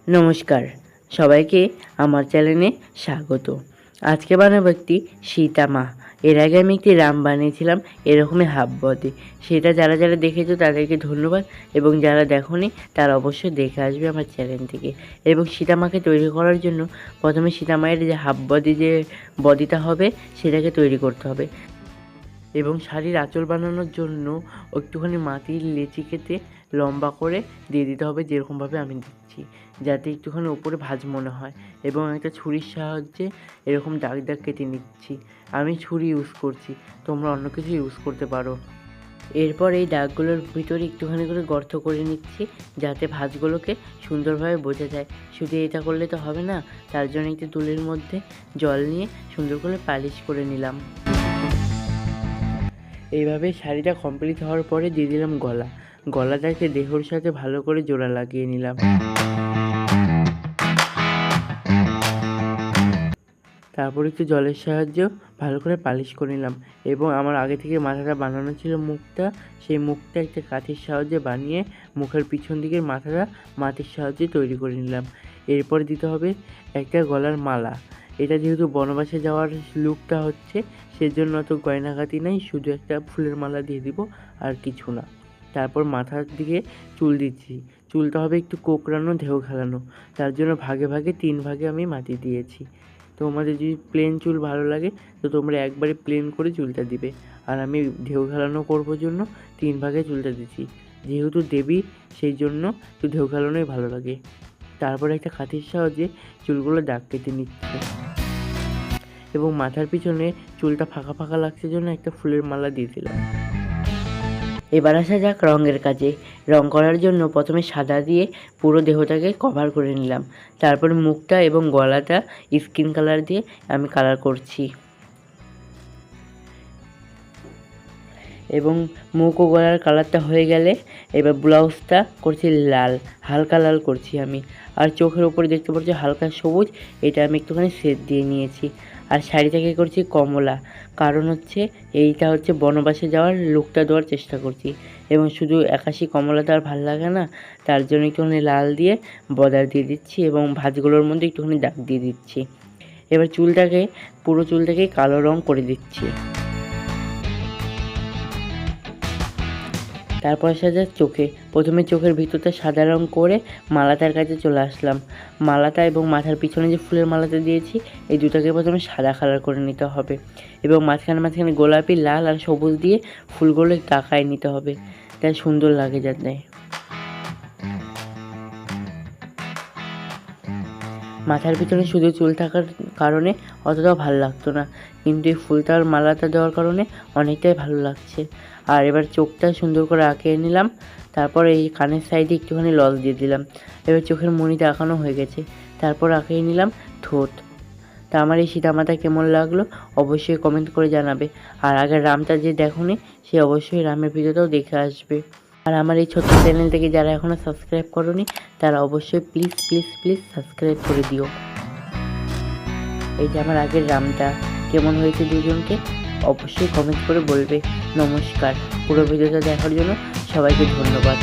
নমস্কার, সবাইকে আমার চ্যানেলে স্বাগত। আজকে বানাবো একটি সীতা মা। এর আগে আমি একটি রাম বানিয়েছিলাম এরকমই হাফ বডি। সেটা যারা যারা দেখেছো তাদেরকে ধন্যবাদ, এবং যারা দেখোনি তারা অবশ্যই দেখে আসবে আমার চ্যানেল থেকে। এবং সীতা মাকে তৈরি করার জন্য প্রথমে সীতা মায়ের যে হাফ বডি যে বডিটা হবে সেটাকে তৈরি করতে হবে। এবং শাড়ির আঁচল বানানোর জন্য একটুখানি মাটির লেচি কেটে লম্বা করে দিয়ে দিতে হবে, যেরকমভাবে আমি দিচ্ছি, যাতে একটুখানি ওপরে ভাঁজ মনে হয়। এবং একটা ছুরির সাহায্যে এরকম দাগ দাগ কেটে নিচ্ছি। আমি ছুরি ইউজ করছি, তোমরা অন্য কিছু ইউজ করতে পারো। এরপর এই দাগগুলোর ভিতরে একটুখানি করে গর্ত করে নিচ্ছি, যাতে ভাঁজগুলোকে সুন্দরভাবে বোঝা যায়। শুধু এটা করলে তো হবে না, তার জন্য একটু তুলির মধ্যে জল নিয়ে সুন্দর করে পালিশ করে নিলাম। এইভাবে শাড়িটা কমপ্লিট হওয়ার পরে দিয়ে দিলাম গলাটাকে দেহর সাথে ভালো করে জোড়া লাগিয়ে নিলাম। তারপর একটু জলের সাহায্যে ভালো করে পালিশ করে নিলাম। এবং আমার আগে থেকে মাথাটা বানানো ছিল মুখটা, সেই মুখটা একটা কাঠির সাহায্যে বানিয়ে মুখের পিছন দিকের মাথাটা মাটির সাহায্যে তৈরি করে নিলাম। এরপর দিতে হবে একটা গলার মালা। এটা যেহেতু বনবাসে যাওয়ার লুকটা হচ্ছে, সেজন্য অত গয়নাগাটি নেই, শুধু একটা ফুলের মালা দিয়ে দিব, আর কিছু না। তারপর মাথার দিকে চুল দিচ্ছি। চুলটা হবে একটু কোঁকড়ানো, ঢেউ খেলানো, তার জন্য ভাগে ভাগে 3 ভাগে আমি মাটি দিয়েছি। তোমাদের যদি প্লেন চুল ভালো লাগে তো তোমরা একবারে প্লেন করে চুলটা দিবে, আর আমি ঢেউ খেলানো করবো জন্য 3 ভাগে চুলটা দিচ্ছি। যেহেতু দেবী, সেই জন্য একটু ঢেউ খেলানোই ভালো লাগে। তারপরে একটা কাঠির সাহায্যে চুলগুলো দাগ কেটে নিচ্ছে, এবং মাথার পিছনে চুলটা ফাঁকা ফাঁকা লাগছে জন্য একটা ফুলের মালা দিয়ে দিলাম। এবার আসা যাক রঙের কাজে। রং করার জন্য প্রথমে সাদা দিয়ে পুরো দেহটাকে কভার করে নিলাম। তারপর মুখটা এবং গলাটা স্কিন কালার দিয়ে আমি কালার করছি। এবং মুখ ও গলার কালারটা হয়ে গেলে এবার ব্লাউজটা করছি লাল, হালকা লাল করছি আমি। আর চোখের ওপরে দেখতে পাচ্ছি হালকা সবুজ, এটা আমি একটুখানি শেড দিয়ে নিয়েছি। আর শাড়িটাকে করছি কমলা, কারণ হচ্ছে এইটা হচ্ছে বনবাসে যাওয়ার লুকটা দেওয়ার চেষ্টা করছি। এবং শুধু একাশি কমলা তো আর ভালো লাগে না, তার জন্য একটুখানি লাল দিয়ে বর্ডার দিয়ে দিচ্ছি, এবং ভাঁজগুলোর মধ্যে একটুখানি দাগ দিয়ে দিচ্ছি। এবার পুরো চুলটাকে কালো রং করে দিচ্ছি। তারপর আসা যাক চোখে। প্রথমে চোখের ভিতরটা সাদা রং করে মালাটার কাছে চলে আসলাম। মালাটা এবং মাথার পিছনে যে ফুলের মালাটা দিয়েছি, এই দুটাকে প্রথমে সাদা কালার করে নিতে হবে, এবং মাঝখানে গোলাপি, লাল আর সবুজ দিয়ে ফুলগুলো একটু আঁকায় নিতে হবে, তাই সুন্দর লাগে যাতে। মাথার পিছনে শুধু চুল থাকার কারণে অতটাও ভালো লাগতো না, কিন্তু এই ফুলটার মালাটা দেওয়ার কারণে অনেকটাই ভালো লাগছে। আর এবার চোখটা সুন্দর করে আঁকিয়ে নিলাম। তারপর এই কানের সাইডে একটুখানি লল দিয়ে দিলাম। এবার চোখের মণিটা আঁকানো হয়ে গেছে। তারপর আঁকিয়ে নিলাম ঠোঁট। তা আমার এই সীতামাতা কেমন লাগলো অবশ্যই কমেন্ট করে জানাবে। আর আগের রামটা যে দেখোনি, সে অবশ্যই রামের ভিডিওটাও দেখে আসবে। আর আমার এই ছোট্ট চ্যানেল থেকে যারা এখনও সাবস্ক্রাইব করোনি, তারা অবশ্যই প্লিজ প্লিজ প্লিজ সাবস্ক্রাইব করে দিও। এই যে আমার আগের রামটা কেমন হয়েছে দুজনকে অবশ্যই কমেন্ট করে বলবে। নমস্কার, পুরো ভিডিওটা দেখার জন্য সবাইকে ধন্যবাদ।